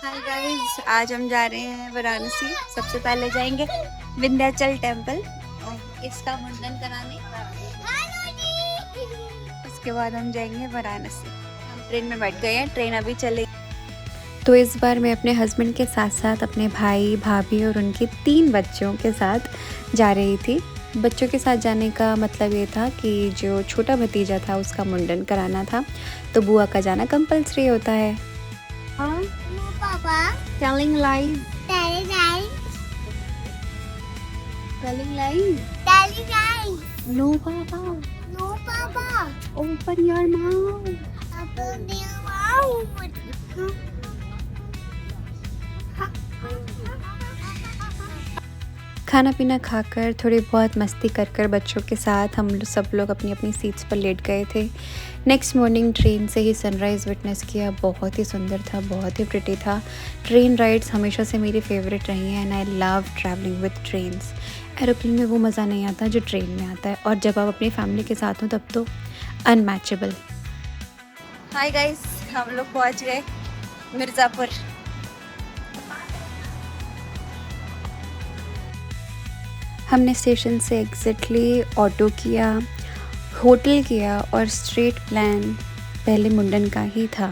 Hi guys, आज हम जा रहे हैं वाराणसी। सबसे पहले जाएंगे विंध्याचल टेम्पल और इसका मुंडन कराने। उसके बाद हम जाएंगे वाराणसी। हम ट्रेन में बैठ गए हैं, ट्रेन अभी चलेगी। तो इस बार मैं अपने हस्बैंड के साथ साथ अपने भाई भाभी और उनके 3 बच्चों के साथ जा रही थी। बच्चों के साथ जाने का मतलब ये था कि जो छोटा भतीजा था उसका मुंडन कराना था, तो बुआ का जाना कंपलसरी होता है। हाँ पापा, telling lies, telling lies, no papa, open your mouth. खाना पीना खाकर थोड़ी बहुत मस्ती कर कर बच्चों के साथ हम सब लोग अपनी अपनी सीट्स पर लेट गए थे। नेक्स्ट मॉर्निंग ट्रेन से ही सनराइज़ विटनेस किया। बहुत ही सुंदर था, बहुत ही प्रिटी था। ट्रेन राइड्स हमेशा से मेरी फेवरेट रही हैं and I love travelling with trains. Aeroplane में वो मज़ा नहीं आता जो ट्रेन में आता है, और जब आप अपनी फैमिली के साथ हो तब तो अनमैचेबल। हाय गाइस, हम लोग पहुँच गए मिर्ज़ापुर। हमने स्टेशन से एग्जैक्टली ऑटो किया, होटल किया और स्ट्रेट प्लान पहले मुंडन का ही था,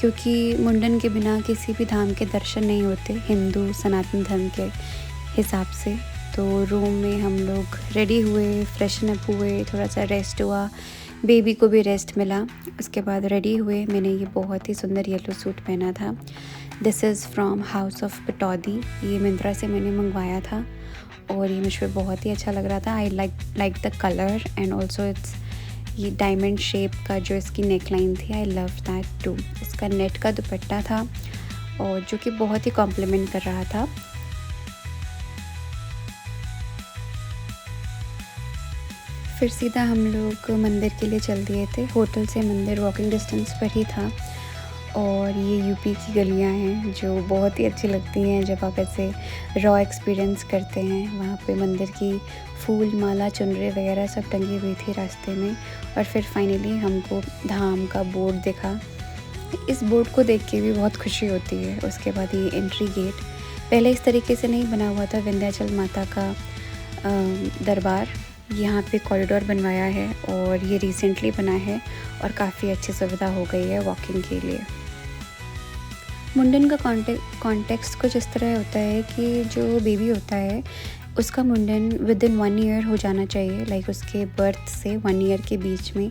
क्योंकि मुंडन के बिना किसी भी धाम के दर्शन नहीं होते हिंदू सनातन धर्म के हिसाब से। तो रूम में हम लोग रेडी हुए, फ्रेशन अप हुए, थोड़ा सा रेस्ट हुआ, बेबी को भी रेस्ट मिला। उसके बाद रेडी हुए। मैंने ये बहुत ही सुंदर येलो सूट पहना था। This is from house of Pataudi. ये मिंत्रा से मैंने मंगवाया था और ये मुझ पर बहुत ही अच्छा लग रहा था। I like the colour and also it's ये डायमंड शेप का जो इसकी नेकलाइन थी, आई लव दैट टू। इसका नेट का दुपट्टा था और जो कि बहुत ही कॉम्प्लीमेंट कर रहा था। फिर सीधा हम लोग मंदिर के लिए चल दिए थे। होटल से मंदिर वॉकिंग डिस्टेंस पर ही था और ये यूपी की गलियां हैं जो बहुत ही अच्छी लगती हैं जब आप ऐसे रॉ एक्सपीरियंस करते हैं। वहाँ पे मंदिर की फूल माला चुनरी वगैरह सब टंगी हुई थी रास्ते में। और फिर फाइनली हमको धाम का बोर्ड दिखा। इस बोर्ड को देख के भी बहुत खुशी होती है। उसके बाद ये एंट्री गेट पहले इस तरीके से नहीं बना हुआ था। विंध्याचल माता का दरबार, यहाँ पे कॉरिडोर बनवाया है और ये रिसेंटली बना है और काफ़ी अच्छी सुविधा हो गई है वॉकिंग के लिए। मुंडन का कॉन्टेक्स्ट कुछ इस तरह होता है कि जो बेबी होता है उसका मुंडन विद इन 1 ईयर हो जाना चाहिए, लाइक उसके बर्थ से 1 ईयर के बीच में।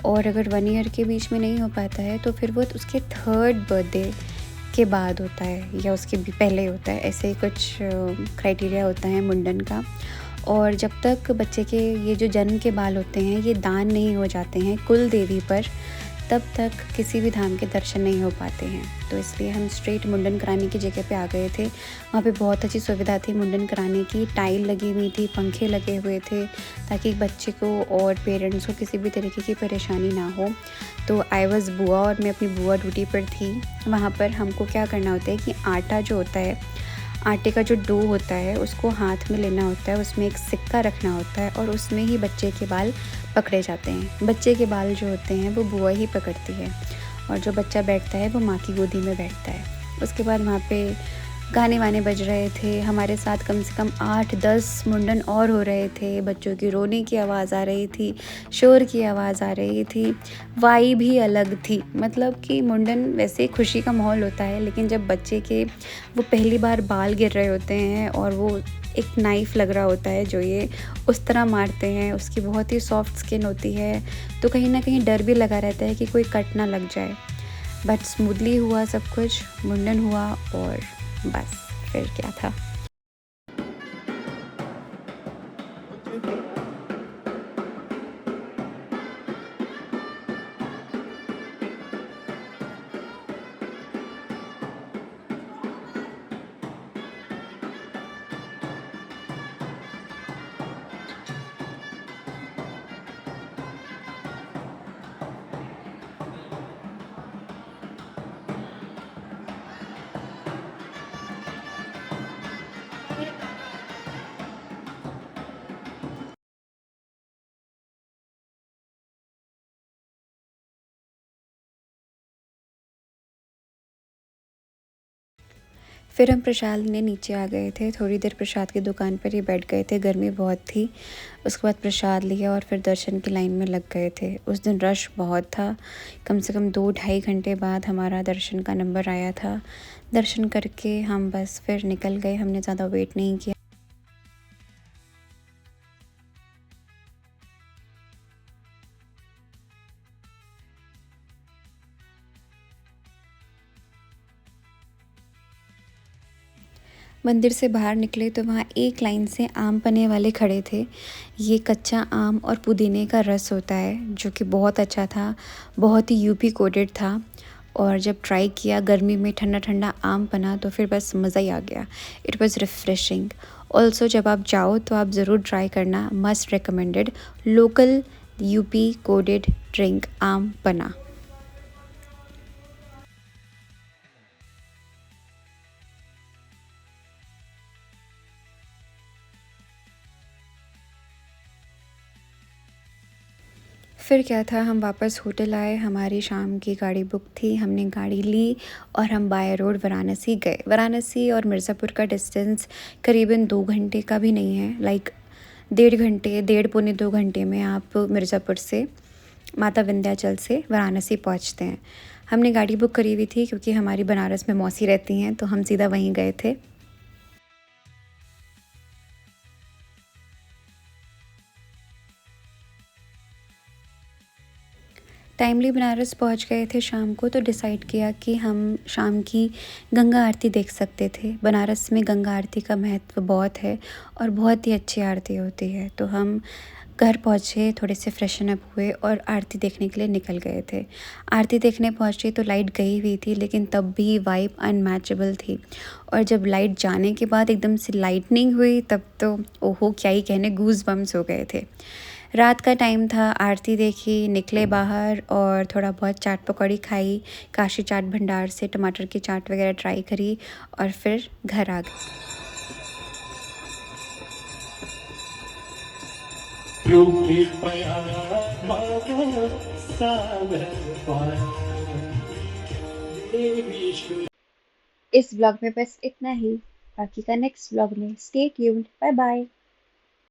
और अगर 1 ईयर के बीच में नहीं हो पाता है तो फिर वो उसके 3rd बर्थडे के बाद होता है या उसके भी पहले होता है। ऐसे ही कुछ क्राइटेरिया होता है मुंडन का। और जब तक बच्चे के ये जो जन्म के बाल होते हैं ये दान नहीं हो जाते हैं कुल देवी पर, तब तक किसी भी धाम के दर्शन नहीं हो पाते हैं। तो इसलिए हम स्ट्रेट मुंडन कराने की जगह पे आ गए थे। वहाँ पे बहुत अच्छी सुविधा थी मुंडन कराने की। टाइल लगी हुई थी, पंखे लगे हुए थे, ताकि बच्चे को और पेरेंट्स को किसी भी तरीके की परेशानी ना हो। तो आई वॉज़ बुआ और मैं अपनी बुआ ड्यूटी पर थी। वहाँ पर हमको क्या करना होता है कि आटा जो होता है, आटे का जो डो होता है उसको हाथ में लेना होता है, उसमें एक सिक्का रखना होता है और उसमें ही बच्चे के बाल पकड़े जाते हैं। बच्चे के बाल जो होते हैं वो बुआ ही पकड़ती है और जो बच्चा बैठता है वो माँ की गोदी में बैठता है। उसके बाद वहाँ पे गाने वाने बज रहे थे। हमारे साथ कम से कम 8-10 मुंडन और हो रहे थे। बच्चों की रोने की आवाज़ आ रही थी, शोर की आवाज़ आ रही थी, वाई भी अलग थी। मतलब कि मुंडन वैसे खुशी का माहौल होता है, लेकिन जब बच्चे के वो पहली बार बाल गिर रहे होते हैं और वो एक नाइफ़ लग रहा होता है जो ये उस तरह मारते हैं, उसकी बहुत ही सॉफ्ट स्किन होती है, तो कहीं ना कहीं डर भी लगा रहता है कि कोई कट ना लग जाए। बट स्मूथली हुआ सब कुछ, मुंडन हुआ और बस फिर क्या था। फिर हम प्रसाद लेने नीचे आ गए थे। थोड़ी देर प्रसाद की दुकान पर ही बैठ गए थे, गर्मी बहुत थी। उसके बाद प्रसाद लिया और फिर दर्शन की लाइन में लग गए थे। उस दिन रश बहुत था। कम से कम 2 ढाई घंटे बाद हमारा दर्शन का नंबर आया था। दर्शन करके हम बस फिर निकल गए, हमने ज़्यादा वेट नहीं किया। मंदिर से बाहर निकले तो वहाँ एक लाइन से आम पन्ने वाले खड़े थे। ये कच्चा आम और पुदीने का रस होता है जो कि बहुत अच्छा था, बहुत ही यूपी कोडेड था। और जब ट्राई किया गर्मी में ठंडा ठंडा आम पन्ना तो फिर बस मज़ा ही आ गया। It was refreshing. ऑल्सो जब आप जाओ तो आप ज़रूर ट्राई करना, must recommended, local UP coded drink आम पन्ना। फिर क्या था, हम वापस होटल आए, हमारी शाम की गाड़ी बुक थी, हमने गाड़ी ली और हम बाय रोड वाराणसी गए। वाराणसी और मिर्ज़ापुर का डिस्टेंस करीबन 2 घंटे का भी नहीं है, लाइक 1.5 घंटे, 1.5 पौने 2 घंटे में आप मिर्ज़ापुर से माता विंध्याचल से वाराणसी पहुंचते हैं। हमने गाड़ी बुक करी हुई थी क्योंकि हमारी बनारस में मौसी रहती हैं, तो हम सीधा वहीं गए थे। टाइमली बनारस पहुंच गए थे शाम को, तो डिसाइड किया कि हम शाम की गंगा आरती देख सकते थे। बनारस में गंगा आरती का महत्व बहुत है और बहुत ही अच्छी आरती होती है। तो हम घर पहुँचे, थोड़े से फ्रेशन अप हुए और आरती देखने के लिए निकल गए थे। आरती देखने पहुँचे तो लाइट गई हुई थी, लेकिन तब भी वाइब अनमैचेबल थी। और जब लाइट जाने के बाद एकदम से लाइटनिंग हुई तब तो ओहो क्या ही कहने, गूज़ बम्स हो गए थे। रात का टाइम था, आरती देखी, निकले बाहर और थोड़ा बहुत चाट पकौड़ी खाई, काशी चाट भंडार से टमाटर की चाट वगैरह ट्राई करी और फिर घर आ गए। इस ब्लॉग में बस इतना ही, बाकी का नेक्स्ट ब्लॉग में। Stay tuned, bye bye.